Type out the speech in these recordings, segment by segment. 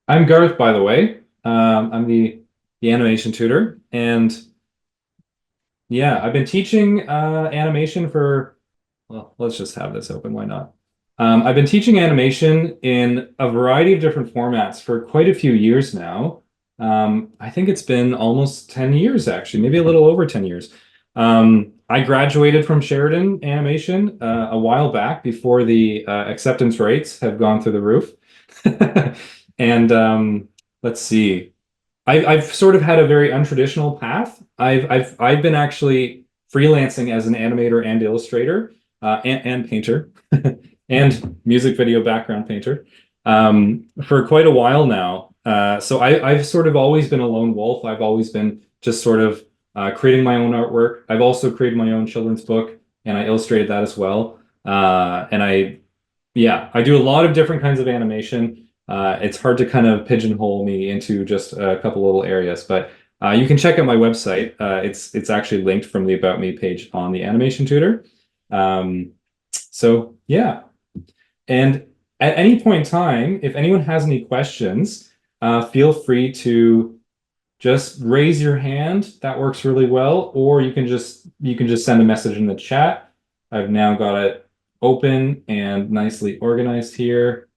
I'm Garth, by the way. I'm the animation tutor, and yeah, I've been teaching animation for, well, let's just have this open. Why not? I've been teaching animation in a variety of different formats for quite a few years now. I think it's been almost 10 years, actually, maybe a little over 10 years. I graduated from Sheridan Animation a while back before the acceptance rates have gone through the roof. And let's see. I've sort of had a very untraditional path. I've been actually freelancing as an animator and illustrator, and painter, and music video background painter, for quite a while now. So I've sort of always been a lone wolf. I've always been just sort of creating my own artwork. I've also created my own children's book, and I illustrated that as well. And yeah, I do a lot of different kinds of animation. It's hard to kind of pigeonhole me into just a couple little areas, but you can check out my website. It's actually linked from the About Me page on the Animation Tutor. Um, so yeah, and at any point in time, if anyone has any questions, feel free to just raise your hand. That works really well, or you can just send a message in the chat. I've now got it open and nicely organized here.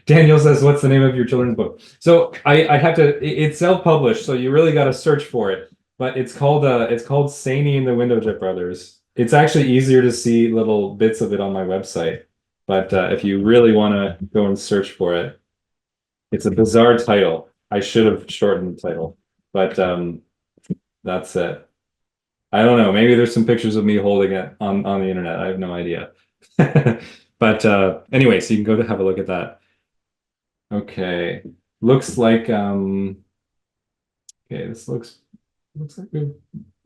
Daniel says, "What's the name of your children's book?" So I have to. It's self-published, so you really got to search for it. But it's called Saney and the Window Jet Brothers. It's actually easier to see little bits of it on my website. But if you really want to go and search for it, it's a bizarre title. I should have shortened the title, but that's it. I don't know. Maybe there's some pictures of me holding it on the internet. I have no idea. But anyway, so you can go to have a look at that. Okay. Looks like okay, this looks like we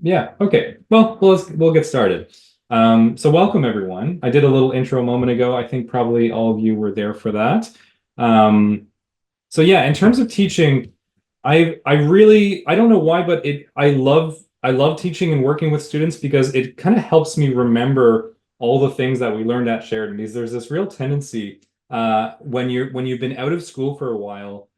yeah, okay. Well, we'll get started. So welcome everyone. I did a little intro a moment ago. I think probably all of you were there for that. Um, so yeah, in terms of teaching, I really I don't know why, but it I love teaching and working with students because it kind of helps me remember all the things that we learned at Sheridan. Because there's this real tendency when you've been out of school for a while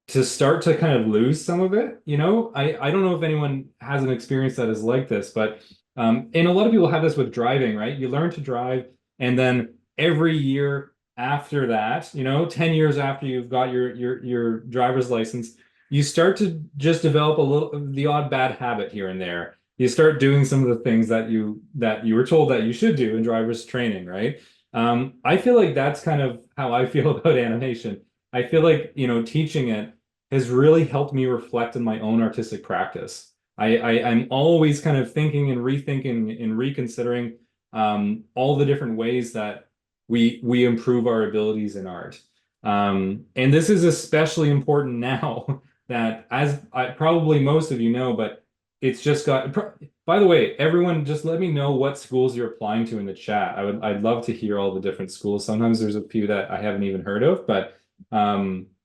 to start to kind of lose some of it. I don't know if anyone has an experience that is like this, but and a lot of people have this with driving, right? You learn to drive, and then every year after that, 10 years after you've got your driver's license, you start to just develop a little the odd bad habit here and there. You start doing some of the things that you were told that you should do in driver's training, right? I feel like that's kind of how I feel about animation. I feel like, teaching it has really helped me reflect in my own artistic practice. I'm always kind of thinking and rethinking and reconsidering all the different ways that we improve our abilities in art. And this is especially important now that, as probably most of you know, but it's just got. By the way, everyone, just let me know what schools you're applying to in the chat. I'd love to hear all the different schools. Sometimes there's a few that I haven't even heard of, but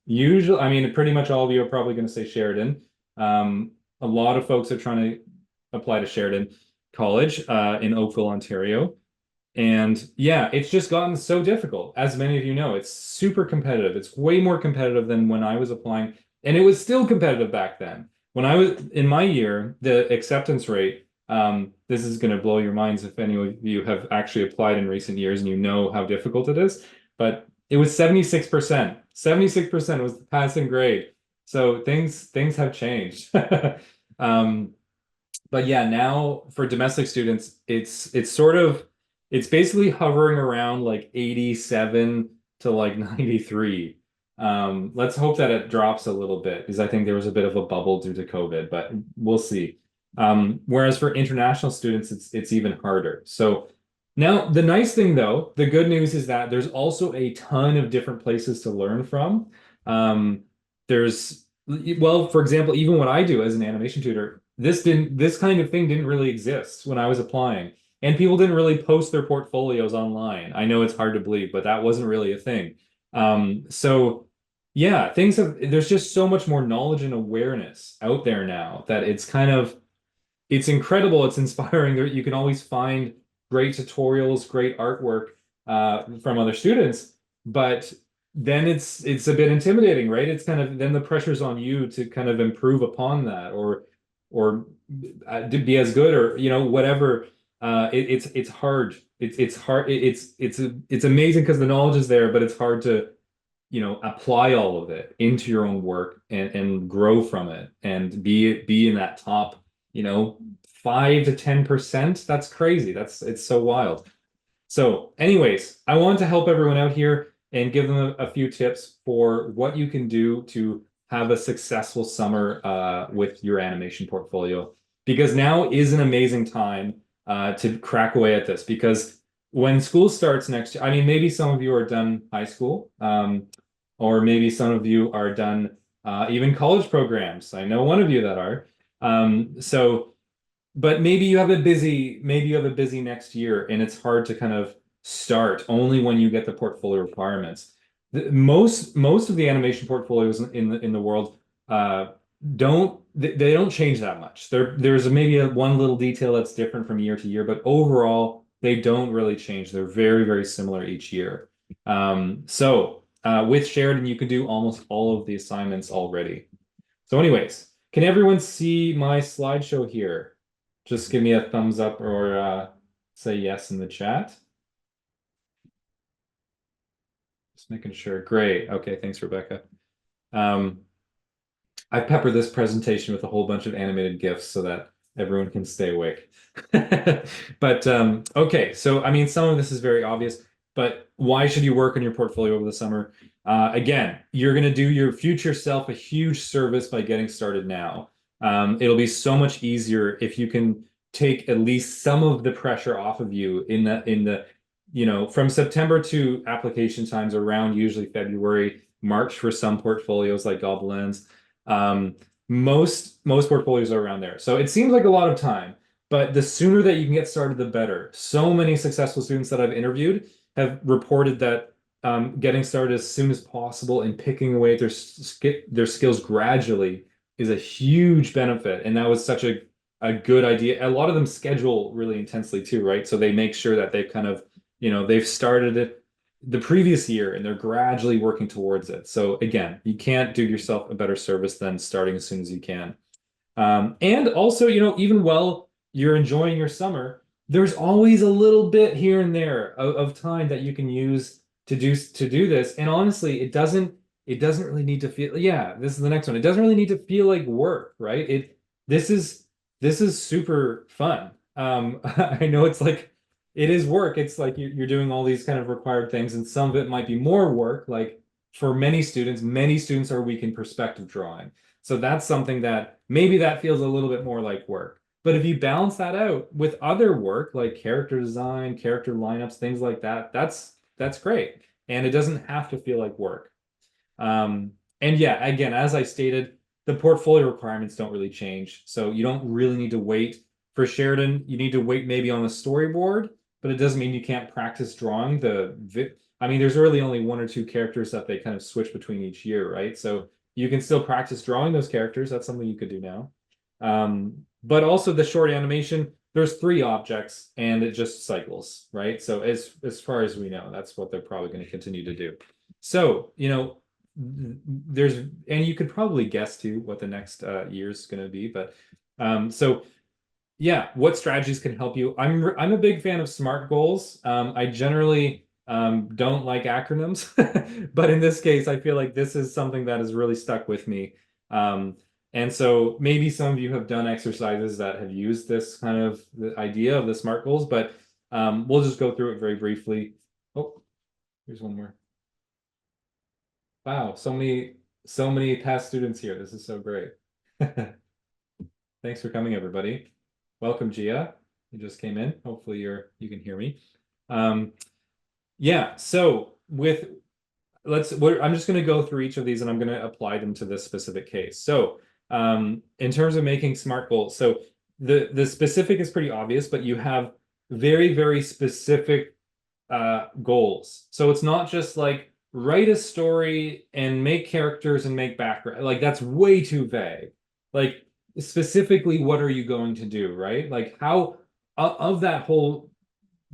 usually, I mean, pretty much all of you are probably going to say Sheridan. A lot of folks are trying to apply to Sheridan College in Oakville, Ontario. And yeah, it's just gotten so difficult. As many of you know, it's super competitive. It's way more competitive than when I was applying. And it was still competitive back then. When I was in my year, the acceptance rate, this is going to blow your minds if any of you have actually applied in recent years and you know how difficult it is. But it was 76%. 76% was the passing grade. So things have changed. Um, but yeah, now for domestic students, it's basically hovering around like 87 to like 93. Let's hope that it drops a little bit because I think there was a bit of a bubble due to COVID, but we'll see. Whereas for international students, it's even harder. So now the nice thing though, the good news is that there's also a ton of different places to learn from. Um, well, for example, even what I do as an animation tutor, this kind of thing didn't really exist when I was applying. And people didn't really post their portfolios online. I know it's hard to believe, but that wasn't really a thing. So yeah, there's just so much more knowledge and awareness out there now that it's incredible, it's inspiring. You can always find great tutorials, great artwork from other students, but then it's a bit intimidating, right? It's kind of then the pressure's on you to kind of improve upon that or to be as good or whatever. It's hard. It's hard. It's amazing because the knowledge is there, but it's hard to apply all of it into your own work and grow from it and be in that top, 5 to 10%. That's crazy. It's so wild. So, anyways, I want to help everyone out here and give them a few tips for what you can do to have a successful summer with your animation portfolio. Because now is an amazing time to crack away at this. Because when school starts next year, I mean, maybe some of you are done high school, or maybe some of you are done even college programs. I know one of you that are. So but maybe you have a busy next year and it's hard to kind of start only when you get the portfolio requirements. Most of the animation portfolios in the world uh, they don't change that much. There's maybe one little detail that's different from year to year, but overall they don't really change. They're very, very similar each year. So with Sheridan, you can do almost all of the assignments already. So anyways, can everyone see my slideshow here? Just give me a thumbs up or say yes in the chat. Just making sure. Great. Okay, thanks, Rebecca. Um, I pepper this presentation with a whole bunch of animated GIFs so that everyone can stay awake. But okay, so I mean, some of this is very obvious, but why should you work on your portfolio over the summer? Again, you're going to do your future self a huge service by getting started now. It'll be so much easier if you can take at least some of the pressure off of you from September to application times around usually February, March for some portfolios like Gobelins. Um, most portfolios are around there. So it seems like a lot of time, but the sooner that you can get started, the better. So many successful students that I've interviewed have reported that getting started as soon as possible and picking away at their skills gradually is a huge benefit. And that was such a good idea. A lot of them schedule really intensely too, right? So they make sure that they've kind of, they've started it the previous year and they're gradually working towards it. So again, you can't do yourself a better service than starting as soon as you can. And also, even while you're enjoying your summer, there's always a little bit here and there of time that you can use to do this. And honestly, it doesn't really need to feel, yeah, this is the next one. It doesn't really need to feel like work, right? This is this is super fun. I know it's like it is work. It's like you're doing all these kind of required things, and some of it might be more work. Like for many students are weak in perspective drawing. So that's something that maybe that feels a little bit more like work. But if you balance that out with other work like character design, character lineups, things like that, that's great. And it doesn't have to feel like work. And yeah, again, as I stated, the portfolio requirements don't really change. So you don't really need to wait for Sheridan. You need to wait maybe on the storyboard, but it doesn't mean you can't practice drawing I mean, there's really only one or two characters that they kind of switch between each year, right? So you can still practice drawing those characters. That's something you could do now. But also the short animation, there's 3 objects and it just cycles, right? So as far as we know, that's what they're probably going to continue to do. So, there's and you could probably guess too what the next year is going to be, but so yeah, what strategies can help you? I'm a big fan of SMART goals. I generally don't like acronyms, but in this case, I feel like this is something that has really stuck with me. Um, and so maybe some of you have done exercises that have used this kind of the idea of the SMART goals, but we'll just go through it very briefly. Oh, here's one more. Wow, so many past students here. This is so great. Thanks for coming, everybody. Welcome, Gia. You just came in. Hopefully you can hear me. Um, yeah, so I'm just going to go through each of these and I'm going to apply them to this specific case. So in terms of making SMART goals, so the specific is pretty obvious, but you have very, very specific goals. So it's not just like write a story and make characters and make background. Like that's way too vague. Like specifically, what are you going to do, right? Like how of that whole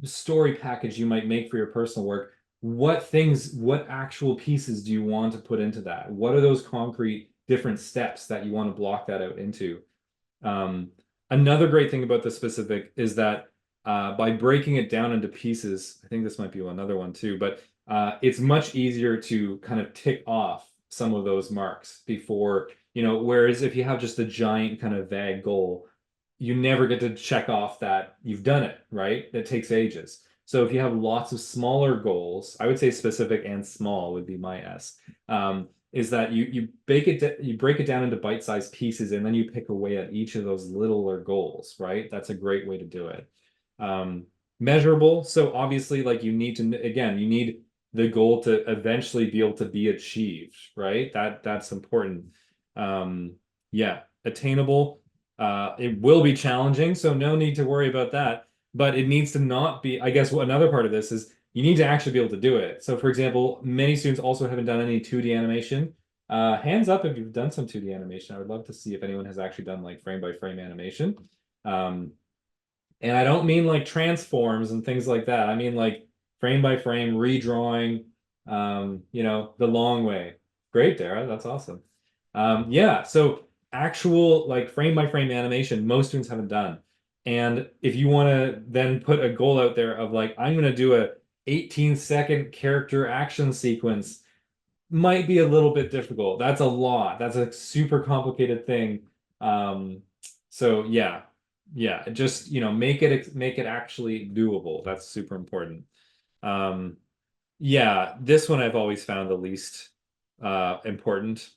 story package you might make for your personal work, what actual pieces do you want to put into that? What are those concrete different steps that you want to block that out into? Um, Another great thing about the specific is that by breaking it down into pieces, I think this might be another one too, but it's much easier to kind of tick off some of those marks before, whereas if you have just a giant kind of vague goal, you never get to check off that you've done it, right? It takes ages. So if you have lots of smaller goals, I would say specific and small would be my S. Is that you break it down into bite-sized pieces and then you pick away at each of those littler goals, right? That's a great way to do it. Um, Measurable. So obviously, like you need to again, you need the goal to eventually be able to be achieved, right? That's important. Yeah, attainable. It will be challenging, so no need to worry about that. But it needs to not be, I guess another part of this is you need to actually be able to do it. So for example, many students also haven't done any 2D animation. Hands up if you've done some 2D animation. I would love to see if anyone has actually done like frame by frame animation. Um, and I don't mean like transforms and things like that. I mean like frame by frame redrawing, the long way. Great, Dara. That's awesome. Yeah, so actual like frame by frame animation, most students haven't done. And if you want to then put a goal out there of like, I'm going to do a 18-second character action sequence, might be a little bit difficult. That's a lot. That's a super complicated thing. So yeah, just make it actually doable. That's super important. Um, yeah, this one I've always found the least important.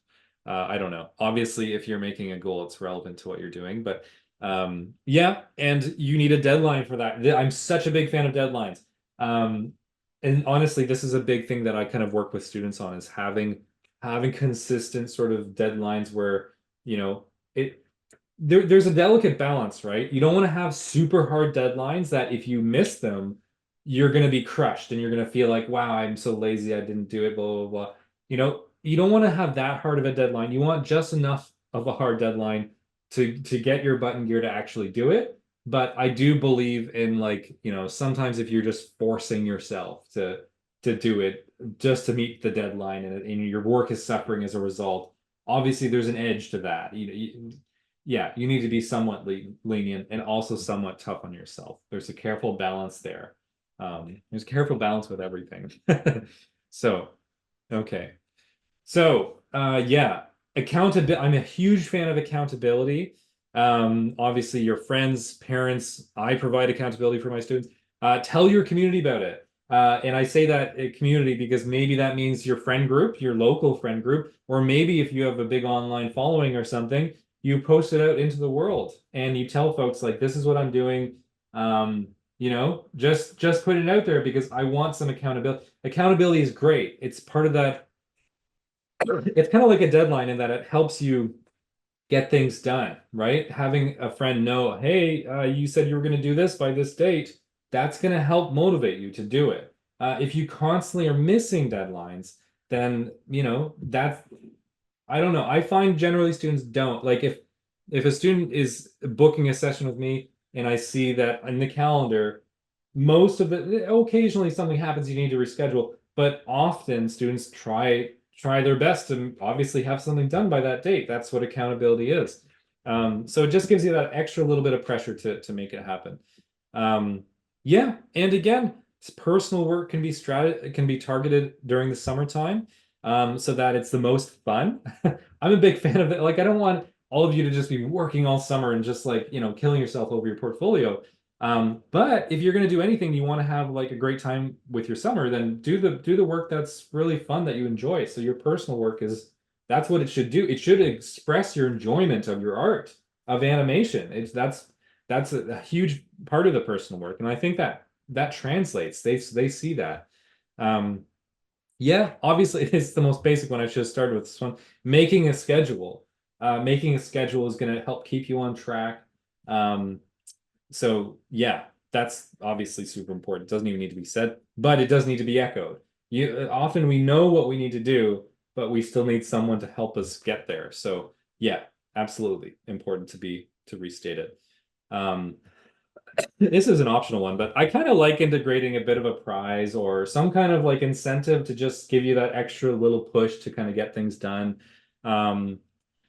I don't know. Obviously, if you're making a goal, it's relevant to what you're doing, but yeah, and you need a deadline for that. I'm such a big fan of deadlines. Um, and honestly, this is a big thing that I kind of work with students on is having consistent sort of deadlines where, it there's a delicate balance, right? You don't want to have super hard deadlines that if you miss them, you're going to be crushed and you're going to feel like, wow, I'm so lazy, I didn't do it, blah, blah, blah. You don't want to have that hard of a deadline. You want just enough of a hard deadline to get your butt in gear to actually do it. But I do believe in like, sometimes if you're just forcing yourself to do it just to meet the deadline and your work is suffering as a result, obviously there's an edge to that. Yeah, you need to be somewhat lenient and also somewhat tough on yourself. There's a careful balance there. There's a careful balance with everything. So, okay. So, yeah, accountability. I'm a huge fan of accountability. Obviously, your friends, parents, I provide accountability for my students. Tell your community about it. And I say that community because maybe that means your friend group, your local friend group, or maybe if you have a big online following or something, you post it out into the world and you tell folks like, this is what I'm doing. Just put it out there because I want some accountability. Accountability is great. It's part of that. It's kind of like a deadline in that it helps you get things done, right? Having a friend know, hey, you said you were going to do this by this date, that's going to help motivate you to do it. If you constantly are missing deadlines, then, that's, I don't know. I find generally students don't. Like if a student is booking a session with me and I see that in the calendar, most of it, occasionally something happens you need to reschedule, but often students try their best to obviously have something done by that date. That's what accountability is. So it just gives you that extra little bit of pressure to make it happen. Yeah, and again, personal work can be targeted during the summertime, so that it's the most fun. I'm a big fan of it. Like I don't want all of you to just be working all summer and just like, killing yourself over your portfolio. But if you're going to do anything, you want to have like a great time with your summer, then do the work that's really fun that you enjoy. So your personal work that's what it should do. It should express your enjoyment of your art, of animation. That's a huge part of the personal work, and I think that translates. They see that. Um, yeah, obviously it's the most basic one. I should have started with this one. Making a schedule. Making a schedule is going to help keep you on track. So yeah, that's obviously super important. It doesn't even need to be said, but it does need to be echoed. Often we know what we need to do, but we still need someone to help us get there. So yeah, absolutely important to restate it. Um, This is an optional one, but I kind of like integrating a bit of a prize or some kind of like incentive to just give you that extra little push to kind of get things done. Um,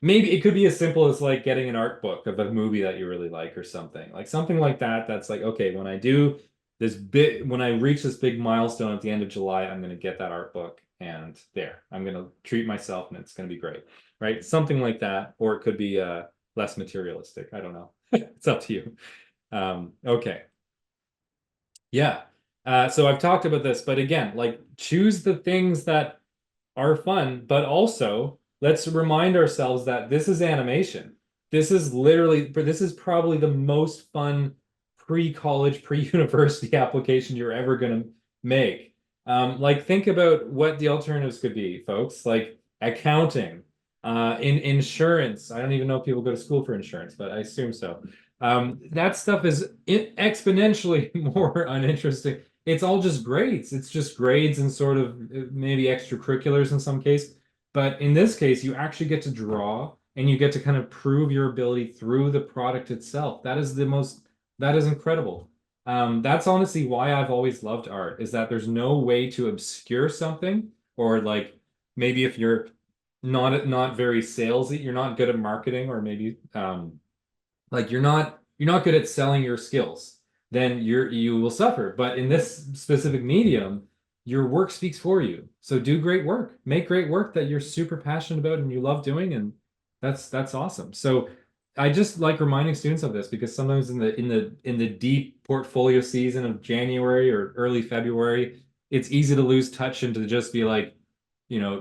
Maybe it could be as simple as like getting an art book of a movie that you really like something like that. That's like, okay, when I do this bit, when I reach this big milestone at the end of July, I'm going to get that art book and there, I'm going to treat myself and it's going to be great, right? Something like that. Or it could be less materialistic. I don't know. It's up to you. Okay. Yeah. So I've talked about this, but again, like choose the things that are fun, but also let's remind ourselves that this is animation. This is probably the most fun pre-college, pre-university application you're ever going to make. Like think about what the alternatives could be, folks, like accounting, in insurance. I don't even know if people go to school for insurance, but I assume so. That stuff is exponentially more uninteresting. It's all just grades. It's just grades and sort of maybe extracurriculars in some case. But in this case, you actually get to draw and you get to kind of prove your ability through the product itself. That is incredible. That's honestly why I've always loved art, is that there's no way to obscure something or like maybe if you're not very salesy, you're not good at marketing, or maybe like you're not good at selling your skills, then you will suffer. But in this specific medium, your work speaks for you. So do great work, make great work that you're super passionate about and you love doing, and that's awesome. So I just like reminding students of this because sometimes in the deep portfolio season of January or early February, it's easy to lose touch and to just be like,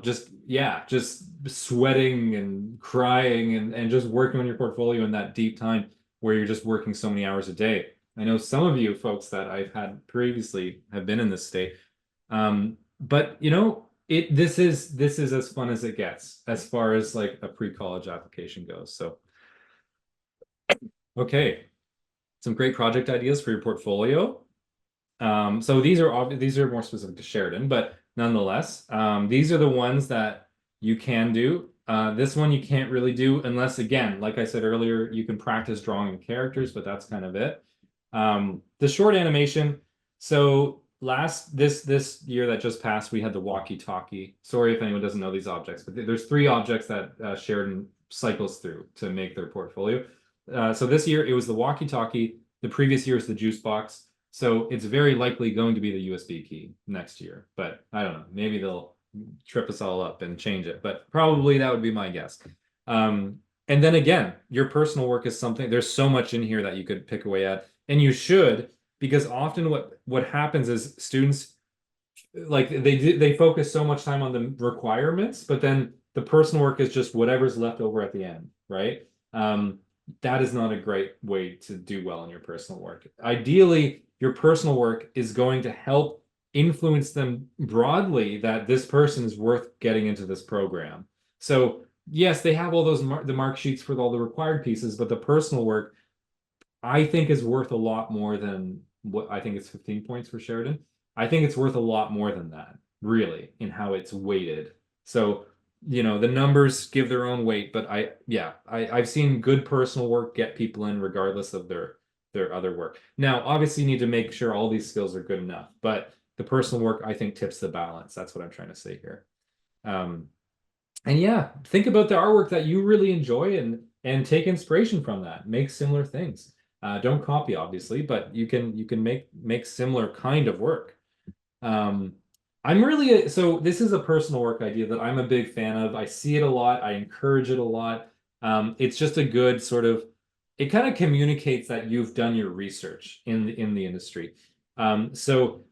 just yeah, just sweating and crying and just working on your portfolio in that deep time where you're just working so many hours a day. I know some of you folks that I've had previously have been in this state. But this is as fun as it gets as far as like a pre-college application goes. So, okay, some great project ideas for your portfolio. So these are more specific to Sheridan, but nonetheless, these are the ones that you can do. This one you can't really do unless, again, like I said earlier, you can practice drawing the characters, but that's kind of it. The short animation. So this year that just passed, we had the walkie-talkie. Sorry if anyone doesn't know these objects, but there's three objects that Sheridan cycles through to make their portfolio. So this year it was the walkie-talkie. The previous year is the juice box. So it's very likely going to be the USB key next year, but I don't know. Maybe they'll trip us all up and change it, but probably that would be my guess. And then again, your personal work is something, there's so much in here that you could pick away at, and you should, because often what happens is students like they focus so much time on the requirements, but then the personal work is just whatever's left over at the end, right? Um, that is not a great way to do well in your personal work. Ideally, your personal work is going to help influence them broadly that this person is worth getting into this program. So yes, they have all those the mark sheets for all the required pieces, but the personal work I think is worth a lot more than what I think it's 15 points for Sheridan. I think it's worth a lot more than that, really, in how it's weighted. So, the numbers give their own weight, but I've seen good personal work get people in regardless of their other work. Now, obviously, you need to make sure all these skills are good enough, but the personal work, I think, tips the balance. That's what I'm trying to say here. Um, and yeah, think about the artwork that you really enjoy and take inspiration from that. Make similar things. Don't copy, obviously, but you can make similar kind of work. Um, so this is a personal work idea that I'm a big fan of. I see it a lot. I encourage it a lot. It's just a good sort of, it kind of communicates that you've done your research in the industry. So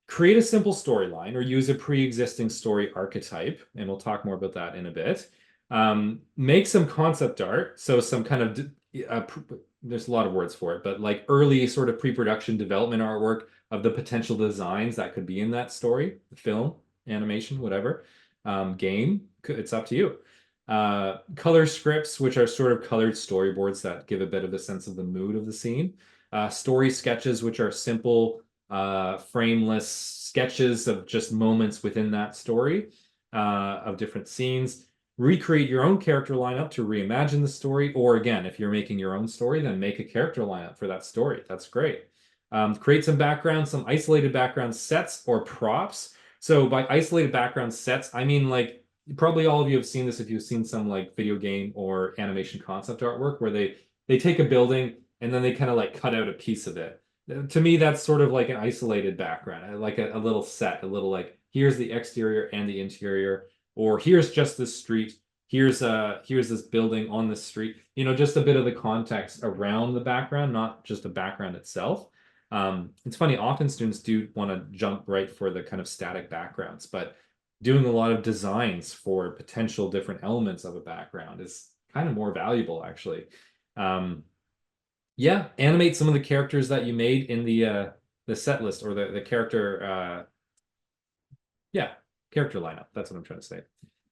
create a simple storyline or use a pre-existing story archetype, and we'll talk more about that in a bit. Make some concept art, so some kind of there's a lot of words for it, but like early sort of pre-production development artwork of the potential designs that could be in that story, film, animation, whatever, game. It's up to you. Color scripts, which are sort of colored storyboards that give a bit of a sense of the mood of the scene. Story sketches, which are simple frameless sketches of just moments within that story, of different scenes. Recreate your own character lineup to reimagine the story. Or again, if you're making your own story, then make a character lineup for that story. That's great. Create some backgrounds, some isolated background sets or props. So by isolated background sets, I mean like probably all of you have seen this if you've seen some like video game or animation concept artwork where they take a building and then they kind of like cut out a piece of it. To me, that's sort of like an isolated background, like a little set, a little like here's the exterior and the interior, or here's just this street, here's this building on the street. Just a bit of the context around the background, not just the background itself. It's funny, often students do want to jump right for the kind of static backgrounds, but doing a lot of designs for potential different elements of a background is kind of more valuable, actually. Um, yeah, animate some of the characters that you made in the set list or the character yeah, character lineup. That's what I'm trying to say.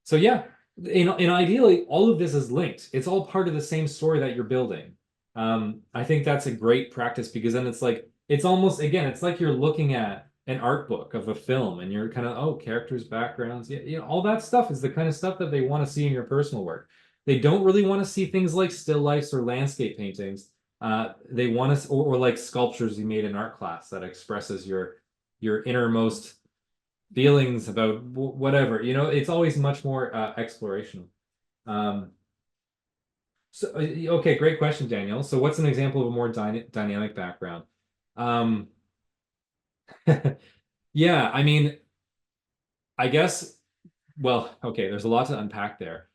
So yeah, and ideally, all of this is linked. It's all part of the same story that you're building. I think that's a great practice because then it's like it's almost again, it's like you're looking at an art book of a film and you're kind of, oh, characters, backgrounds, yeah, all that stuff is the kind of stuff that they want to see in your personal work. They don't really want to see things like still lifes or landscape paintings. They want to, or like sculptures you made in art class that expresses your innermost feelings about whatever. It's always much more explorational. Um, so, okay, great question, Daniel. So, what's an example of a more dynamic background? Um, yeah, I mean, I guess, well, okay, there's a lot to unpack there.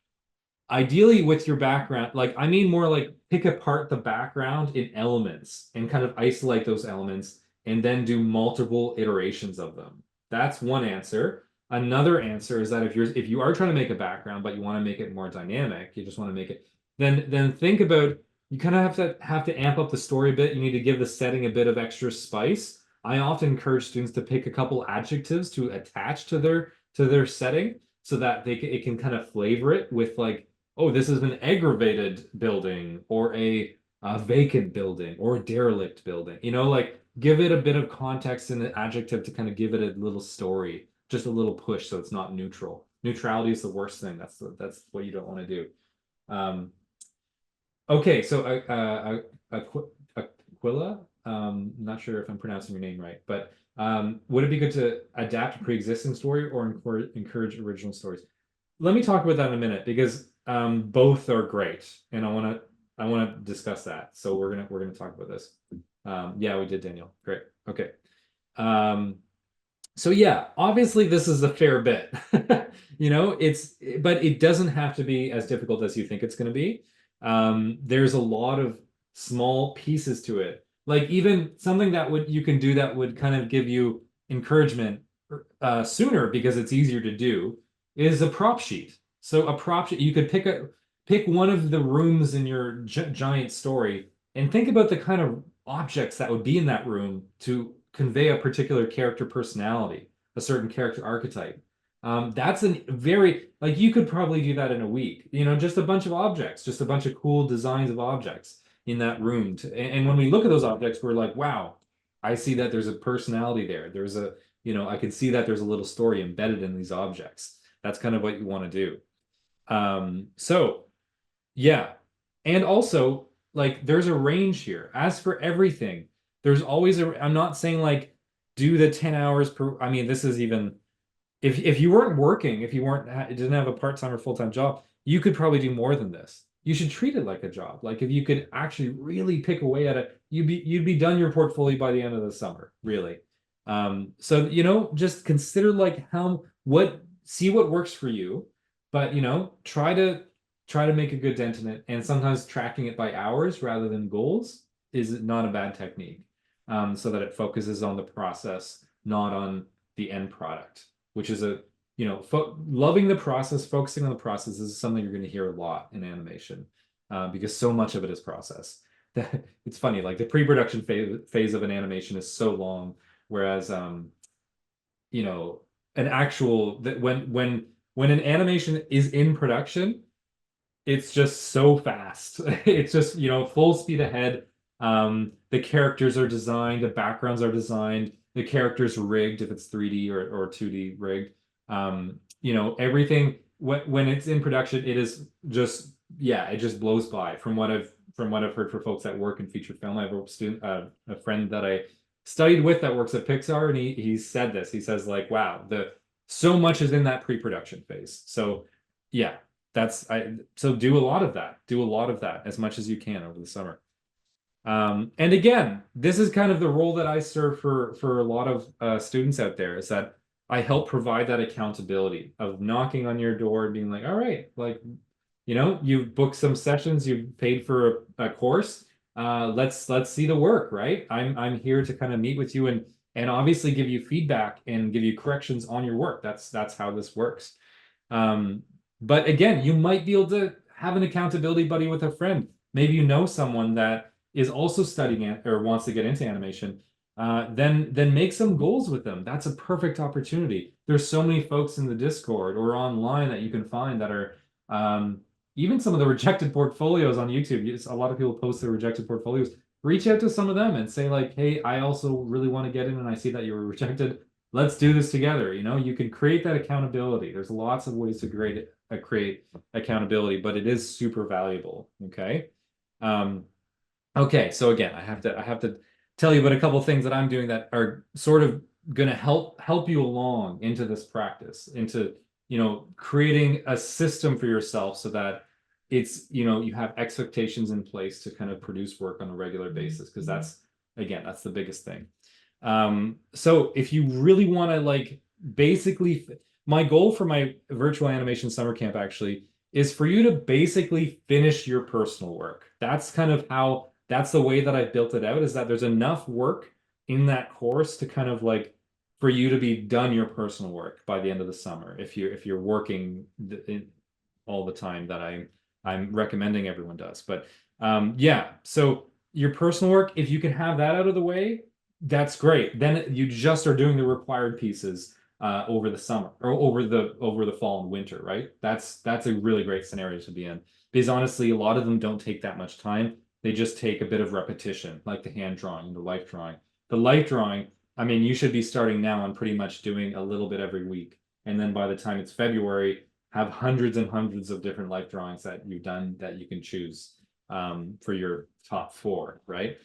Ideally, with your background, like, I mean, more like pick apart the background in elements and kind of isolate those elements and then do multiple iterations of them. That's one answer. Another answer is that if you are trying to make a background, but you want to make it more dynamic, you just want to make it, then think about you kind of have to amp up the story a bit. You need to give the setting a bit of extra spice. I often encourage students to pick a couple adjectives to attach to their setting so that it can kind of flavor it with like, oh, this is an aggravated building or a vacant building or a derelict building. Like give it a bit of context and an adjective to kind of give it a little story, just a little push so it's not neutral. Neutrality is the worst thing. That's what you don't want to do. Um, okay, so Aquila, not sure if I'm pronouncing your name right, but would it be good to adapt a pre-existing story or encourage original stories? Let me talk about that in a minute because both are great, and I want to discuss that. So we're gonna talk about this. Yeah, we did, Daniel. Great. Okay. Um, so yeah, obviously this is a fair bit. But it doesn't have to be as difficult as you think it's going to be. There's a lot of small pieces to it. Like even something that would you can do that would kind of give you encouragement sooner because it's easier to do is a prop sheet. So a prop sheet, you could pick one of the rooms in your giant story and think about the kind of objects that would be in that room to convey a particular character personality, a certain character archetype. That's a very like you could probably do that in a week. Just a bunch of objects, just a bunch of cool designs of objects in that room. And when we look at those objects, we're like, wow, I see that there's a personality there. I can see that there's a little story embedded in these objects. That's kind of what you want to do. So yeah. And also, like, there's a range here. As for everything, there's always I'm not saying like do the 10 hours per, I mean, this is even if you weren't working, if you didn't have a part-time or full-time job, you could probably do more than this. You should treat it like a job. Like if you could actually really pick away at it, you'd be done your portfolio by the end of the summer, really. So just consider like see what works for you, but try to make a good dent in it. And sometimes tracking it by hours rather than goals is not a bad technique. So that it focuses on the process, not on the end product, which is loving the process, focusing on the process is something you're going to hear a lot in animation because so much of it is process. It's funny, like the pre-production phase of an animation is so long, whereas you know, an actual that when an animation is in production, it's just so fast. It's just, full speed ahead. The characters are designed, the backgrounds are designed, the characters rigged if it's 3D or 2D rigged. Everything when it's in production, it is just yeah, it just blows by from what I've heard for folks that work in feature film. I have a friend that I studied with that works at Pixar, and he said this. He says like, wow, the so much is in that pre-production phase. So yeah, that's I so do a lot of that. Do a lot of that as much as you can over the summer. And again, this is kind of the role that I serve for a lot of students out there is that I help provide that accountability of knocking on your door and being like, all right, like, you've booked some sessions, you've paid for a course. Let's see the work, right? I'm here to kind of meet with you and obviously give you feedback and give you corrections on your work. That's how this works. Um, but again, you might be able to have an accountability buddy with a friend. Maybe you know someone that is also studying it or wants to get into animation. Then make some goals with them. That's a perfect opportunity. There's so many folks in the Discord or online that you can find that are even some of the rejected portfolios on YouTube. A lot of people post their rejected portfolios. Reach out to some of them and say like, "Hey, I also really want to get in, and I see that you were rejected. Let's do this together." You can create that accountability. There's lots of ways to create accountability, but it is super valuable. Okay. Um, okay, so again, I have to tell you about a couple of things that I'm doing that are sort of going to help you along into this practice, into creating a system for yourself so that you have expectations in place to kind of produce work on a regular basis because that's the biggest thing. So if you really want to like basically, my goal for my virtual animation summer camp actually is for you to basically finish your personal work. That's the way that I built it out is that there's enough work in that course to kind of like for you to be done your personal work by the end of the summer if you're working all the time that I'm recommending everyone does. But yeah, so your personal work, if you can have that out of the way, that's great. Then you just are doing the required pieces over the summer or over the fall and winter, right? That's a really great scenario to be in because honestly, a lot of them don't take that much time. They just take a bit of repetition, like the hand drawing, the life drawing. The life drawing, I mean, you should be starting now on pretty much doing a little bit every week. And then by the time it's February, have hundreds and hundreds of different life drawings that you've done that you can choose for your top four, right?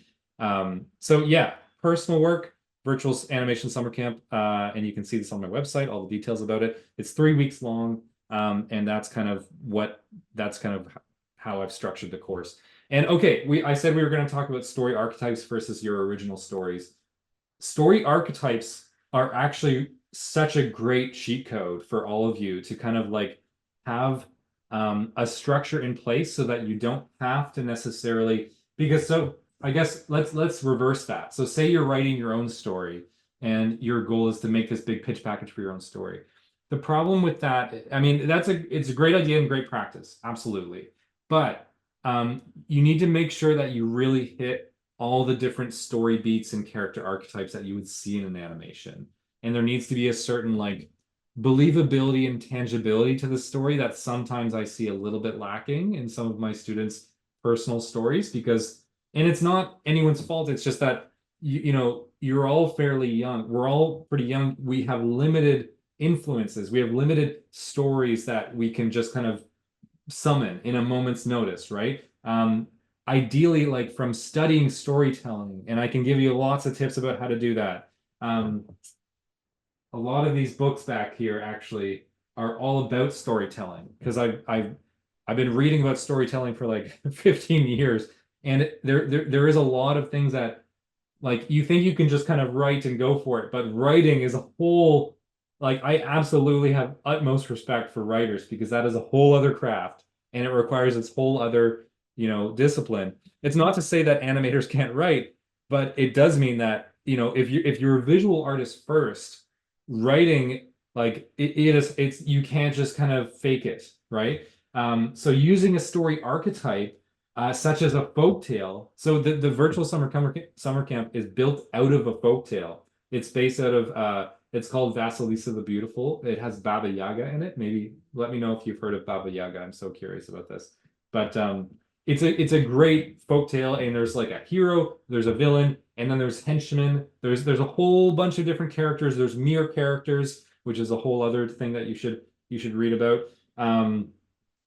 So yeah, personal work, virtual animation summer camp, and you can see this on my website, all the details about it. It's 3 weeks long, and that's kind of how I've structured the course. And okay, I said we were going to talk about story archetypes versus your original stories. Story archetypes are actually such a great cheat code for all of you to kind of like have a structure in place so that you don't have to necessarily because so I guess let's reverse that. So say you're writing your own story and your goal is to make this big pitch package for your own story. The problem with that, I mean, it's a great idea and great practice, absolutely. But you need to make sure that you really hit all the different story beats and character archetypes that you would see in an animation. And there needs to be a certain like believability and tangibility to the story that sometimes I see a little bit lacking in some of my students' personal stories because, and it's not anyone's fault, it's just that you're all fairly young. We're all pretty young. We have limited influences. We have limited stories that we can just kind of summon in a moment's notice, right? Ideally, like from studying storytelling, and I can give you lots of tips about how to do that. A lot of these books back here actually are all about storytelling because I've been reading about storytelling for like 15 years, and there is a lot of things that like you think you can just kind of write and go for it, but writing is a whole like I absolutely have utmost respect for writers because that is a whole other craft and it requires its whole other, discipline. It's not to say that animators can't write, but it does mean that, if you're a visual artist first, writing like it's you can't just kind of fake it, right? So using a story archetype such as a folk tale. So the virtual summer camp is built out of a folk tale. It's based out of it's called Vasilisa the Beautiful. It has Baba Yaga in it. Maybe let me know if you've heard of Baba Yaga. I'm so curious about this. But it's a great folk tale, and there's like a hero, there's a villain, and then there's henchmen. There's a whole bunch of different characters. There's mere characters, which is a whole other thing that you should read about.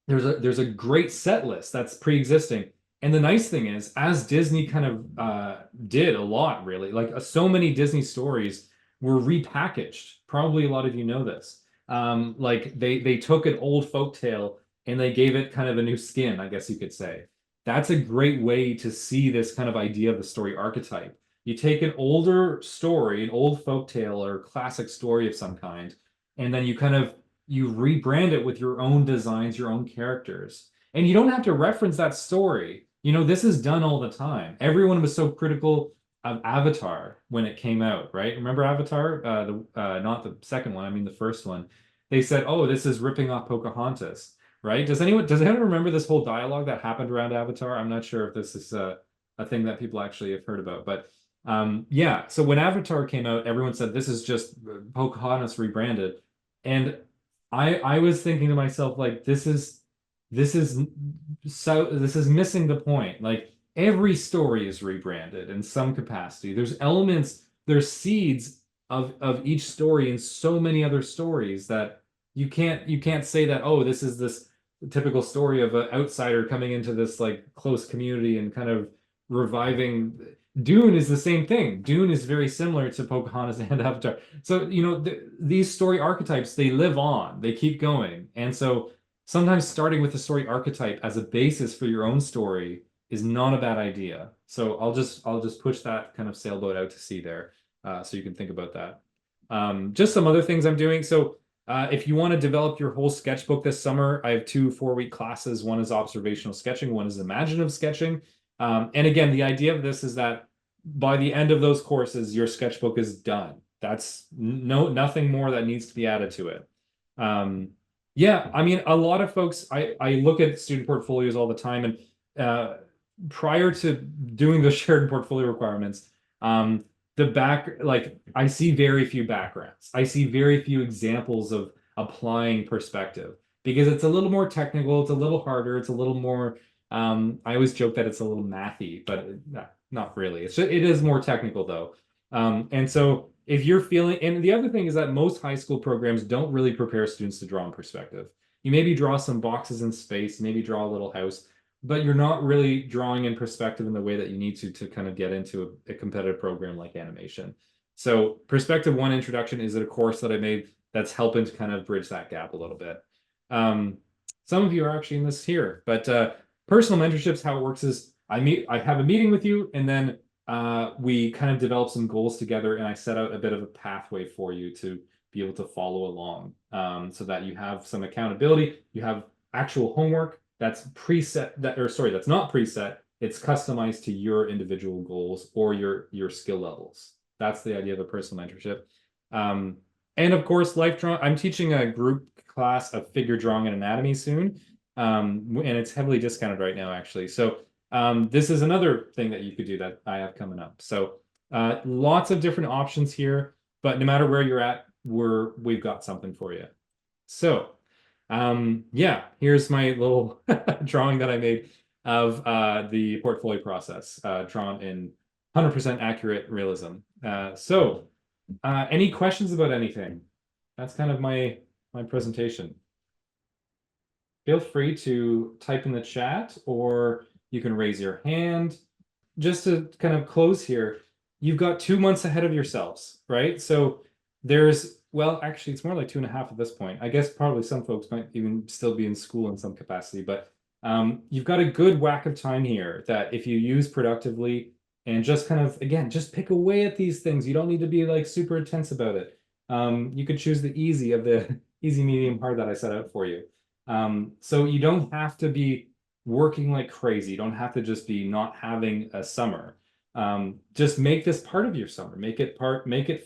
There's a great set list that's pre-existing. And the nice thing is, as Disney kind of did a lot, really, like so many Disney stories were repackaged. Probably a lot of you know this. Like they took an old folk tale and they gave it kind of a new skin, I guess you could say. That's a great way to see this kind of idea of the story archetype. You take an older story, an old folk tale or classic story of some kind, and then you rebrand it with your own designs, your own characters. And you don't have to reference that story. This is done all the time. Everyone was so critical of Avatar when it came out, right? Remember Avatar? The not the second one, I mean the first one. They said, "Oh, this is ripping off Pocahontas." Right? Does anyone remember this whole dialogue that happened around Avatar? I'm not sure if this is a thing that people actually have heard about, but yeah. So when Avatar came out, everyone said this is just Pocahontas rebranded, and I was thinking to myself like this is this is missing the point. Like every story is rebranded in some capacity. There's elements, there's seeds of each story in so many other stories that you can't say that, oh, this is this typical story of an outsider coming into this like close community and kind of reviving. Dune is the same thing. Dune is very similar to Pocahontas and Avatar. So, these story archetypes, they live on, they keep going. And so sometimes starting with the story archetype as a basis for your own story is not a bad idea. So I'll just push that kind of sailboat out to sea there, so you can think about that. Just some other things I'm doing. So if you want to develop your whole sketchbook this summer, I have two 4-week classes. One is observational sketching, one is imaginative sketching. And again, the idea of this is that by the end of those courses, your sketchbook is done. That's nothing more that needs to be added to it. Yeah, I mean, a lot of folks, I look at student portfolios all the time, and prior to doing the shared portfolio requirements, like I see very few backgrounds. I see very few examples of applying perspective because it's a little more technical, it's a little harder, it's a little more. I always joke that it's a little mathy, but not really. It is more technical though. And so if you're feeling, and the other thing is that most high school programs don't really prepare students to draw in perspective. You maybe draw some boxes in space, maybe draw a little house, but you're not really drawing in perspective in the way that you need to kind of get into a competitive program like animation. So Perspective One Introduction is a course that I made that's helping to kind of bridge that gap a little bit. Um, some of you are actually in this here, but personal mentorships, how it works is I have a meeting with you, and then we kind of develop some goals together, and I set out a bit of a pathway for you to be able to follow along, so that you have some accountability, you have actual homework that's preset that's not preset, it's customized to your individual goals or your skill levels. That's the idea of a personal mentorship. Um, and of course, life drawing. I'm teaching a group class of figure drawing and anatomy soon, and it's heavily discounted right now, actually. So this is another thing that you could do that I have coming up. So lots of different options here, but no matter where you're at, we've got something for you. So yeah, here's my little drawing that I made of the portfolio process, drawn in 100% accurate realism. Any questions about anything? That's kind of my presentation. Feel free to type in the chat, or you can raise your hand. Just to kind of close here, you've got 2 months ahead of yourselves, right? So well, actually, it's more like 2.5 at this point. I guess probably some folks might even still be in school in some capacity, but you've got a good whack of time here that if you use productively and just kind of, again, just pick away at these things. You don't need to be like super intense about it. You could choose the easy of the easy, medium, hard that I set out for you. So you don't have to be working like crazy. You don't have to just be not having a summer. Just make this part of your summer. Make it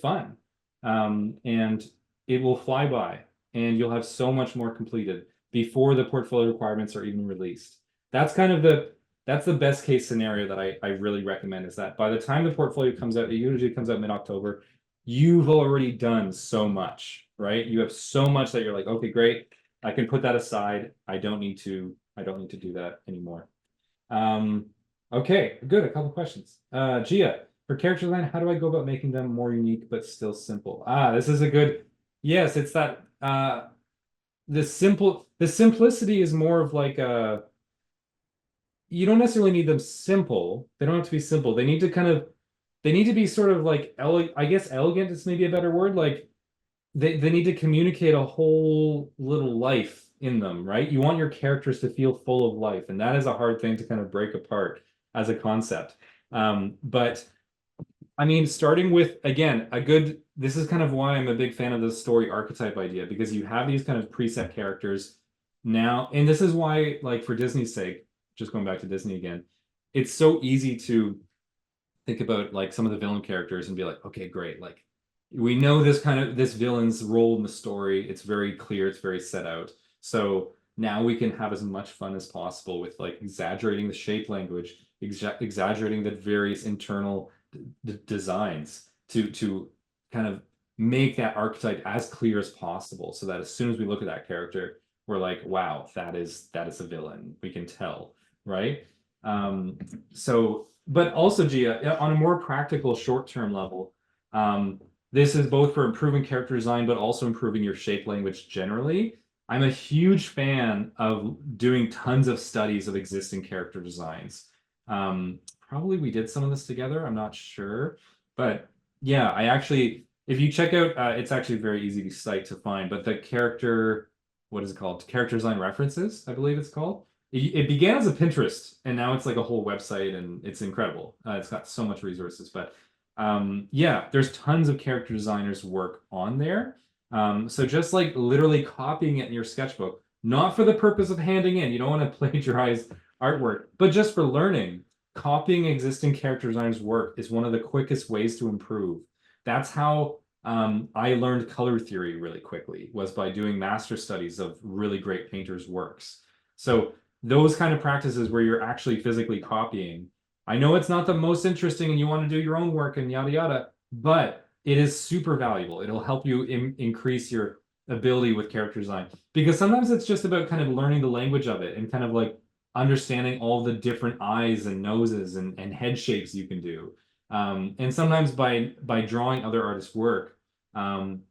fun. And it will fly by, and you'll have so much more completed before the portfolio requirements are even released. That's the best case scenario that I really recommend, is that by the time the portfolio comes out, it usually comes out mid-October, you've already done so much, right? You have so much that you're like, okay, great. I can put that aside. I don't need to do that anymore. Okay, good. A couple questions. Gia, for character design, how do I go about making them more unique but still simple? This is a good. Yes, it's that the simplicity is more of like a you don't necessarily need them simple. They don't have to be simple. They need to kind of they need to be sort of like I guess elegant is maybe a better word. Like they need to communicate a whole little life in them, right? You want your characters to feel full of life, and that is a hard thing to kind of break apart as a concept. But I mean, starting with again, a good this is kind of why I'm a big fan of the story archetype idea, because you have these kind of preset characters now, and this is why, like for Disney's sake, just going back to Disney again, it's so easy to think about like some of the villain characters and be like, okay, great. Like we know this villain's role in the story. It's very clear, it's very set out. So now we can have as much fun as possible with like exaggerating the shape language, exaggerating the various internal designs to kind of make that archetype as clear as possible so that as soon as we look at that character, we're like, wow, that is a villain. We can tell, right? Um, so, but also, Gia, on a more practical short-term level, um, this is both for improving character design, but also improving your shape language generally. I'm a huge fan of doing tons of studies of existing character designs. Probably we did some of this together, I'm not sure. But yeah, if you check out, it's actually very easy to site to find, but what is it called? Character design references, I believe it's called. It began as a Pinterest, and now it's like a whole website, and it's incredible. It's got so much resources, but yeah, there's tons of character designers' work on there. So just like literally copying it in your sketchbook, not for the purpose of handing in. You don't want to plagiarize artwork, but just for learning. Copying existing character designers' work is one of the quickest ways to improve. That's how I learned color theory really quickly, was by doing master studies of really great painters' works. So those kind of practices where you're actually physically copying. I know it's not the most interesting and you want to do your own work and yada yada, but it is super valuable. It'll help you increase your ability with character design because sometimes it's just about kind of learning the language of it and kind of like understanding all the different eyes and noses and head shapes you can do. And sometimes by drawing other artists' work, um,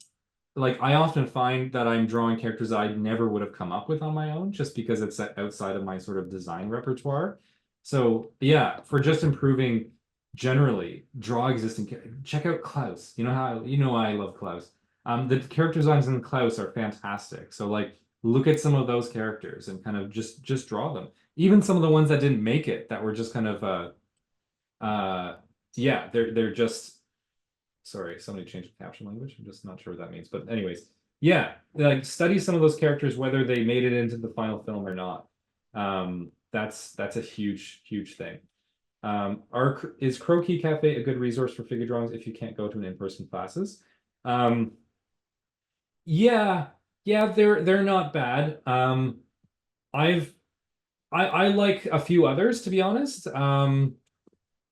like I often find that I'm drawing characters that I never would have come up with on my own just because it's outside of my sort of design repertoire. So yeah, for just improving generally, draw existing check out Klaus. I love Klaus. The character designs in Klaus are fantastic. So like look at some of those characters and kind of just draw them. Even some of the ones that didn't make it that were just kind of yeah, they're just sorry, somebody changed the caption language. I'm just not sure what that means. But anyways, yeah, like study some of those characters, whether they made it into the final film or not. That's a huge thing. Is Croquis Cafe a good resource for figure drawings if you can't go to an in-person classes? Um, yeah, yeah, they're not bad. I've I like a few others to be honest.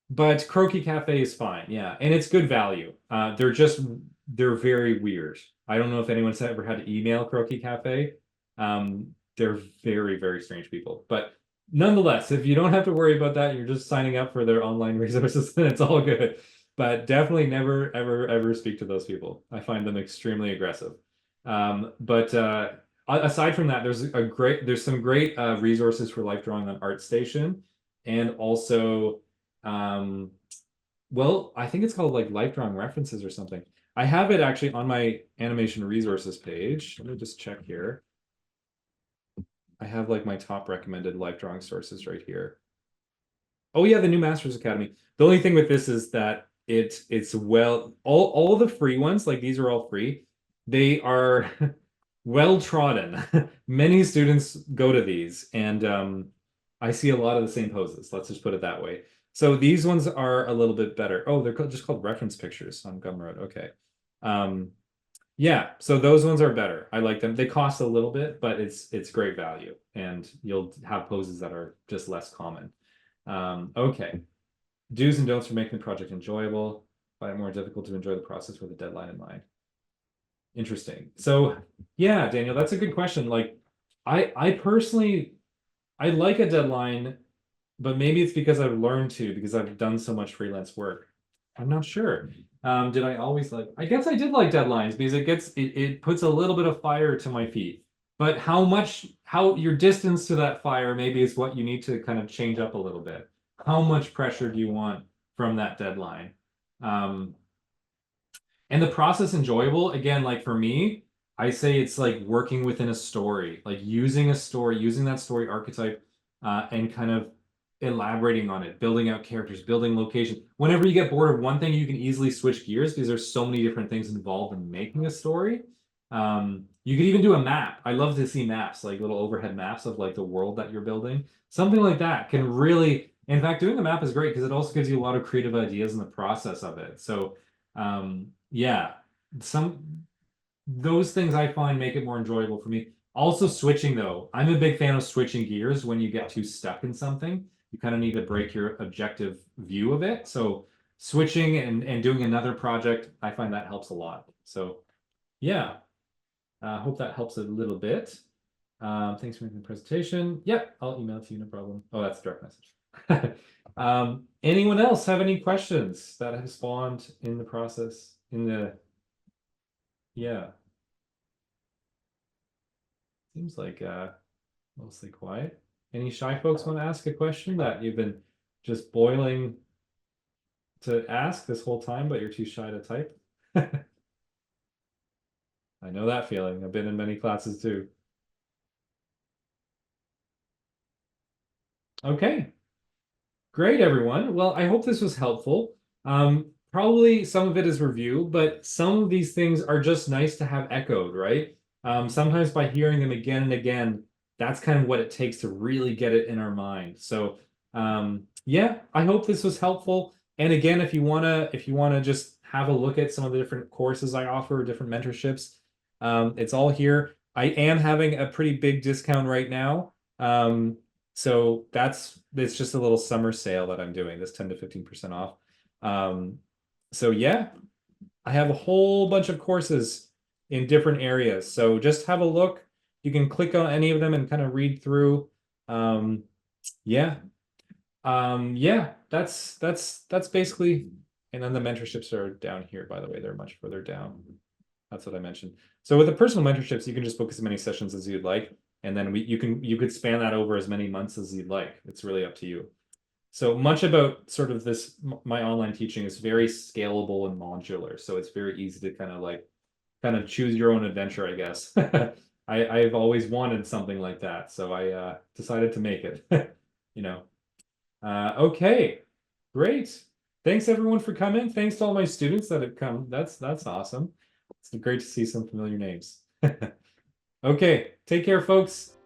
But Croquis Cafe is fine, yeah, and it's good value. They're very weird. I don't know if anyone's ever had to email Croquis Cafe. They're very strange people. But nonetheless, if you don't have to worry about that, you're just signing up for their online resources, then it's all good. But definitely never ever speak to those people. I find them extremely aggressive. But aside from that, there's some great resources for life drawing on ArtStation, and also um, well, I think it's called like Life Drawing References or something. I have it actually on my animation resources page. Let me just check here. I have like my top recommended life drawing sources right here. Oh yeah, the new Masters Academy. The only thing with this is that it's well all the free ones, like these are all free. They are well trodden. Many students go to these, and I see a lot of the same poses. Let's just put it that way. So these ones are a little bit better. Oh, they're just called reference pictures on Gumroad. Okay. Um, yeah, so those ones are better. I like them. They cost a little bit, but it's great value, and you'll have poses that are just less common. Okay. Do's and don'ts for making the project enjoyable. Find it more difficult to enjoy the process with a deadline in mind. Interesting. So yeah, Daniel, that's a good question. Like I personally I like a deadline, but maybe it's because I've learned to because I've done so much freelance work. I'm not sure. Did I always like I guess I did like deadlines because it puts a little bit of fire to my feet. but how your distance to that fire maybe is what you need to kind of change up a little bit. How much pressure do you want from that deadline? Um, and the process enjoyable, again, like for me, I say it's like working within a story, like using a story, using that story archetype, and kind of elaborating on it, building out characters, building location. Whenever you get bored of one thing, you can easily switch gears because there's so many different things involved in making a story. You could even do a map. I love to see maps, like little overhead maps of like the world that you're building. Something like that can really, in fact, doing a map is great because it also gives you a lot of creative ideas in the process of it. So yeah, some those things I find make it more enjoyable for me. Also, switching though, I'm a big fan of switching gears when you get too stuck in something. You kind of need to break your objective view of it. So switching and doing another project, I find that helps a lot. So yeah, hope that helps a little bit. Thanks for making the presentation. Yep, I'll email it to you, no problem. Oh, that's a direct message. Anyone else have any questions that have spawned in the process? Yeah, seems like mostly quiet. Any shy folks want to ask a question that you've been just boiling to ask this whole time, but you're too shy to type? I know that feeling. I've been in many classes too. Okay. Great, everyone. Well, I hope this was helpful. Probably some of it is review, but some of these things are just nice to have echoed, right? Sometimes by hearing them again and again, that's kind of what it takes to really get it in our mind. So, yeah, I hope this was helpful. And again, if you wanna just have a look at some of the different courses I offer, different mentorships, it's all here. I am having a pretty big discount right now. So it's just a little summer sale that I'm doing, this 10 to 15% off. Um, so yeah, I have a whole bunch of courses in different areas. So just have a look. You can click on any of them and kind of read through. Um, yeah. Yeah, that's basically, and then the mentorships are down here, by the way, they're much further down. That's what I mentioned. So with the personal mentorships, you can just book as many sessions as you'd like, and then you could span that over as many months as you'd like. It's really up to you. So much about sort of this, my online teaching is very scalable and modular. So it's very easy to kind of choose your own adventure, I guess. I've always wanted something like that, so I decided to make it. You know. Okay, great. Thanks everyone for coming. Thanks to all my students that have come. That's awesome. It's great to see some familiar names. Okay, take care, folks.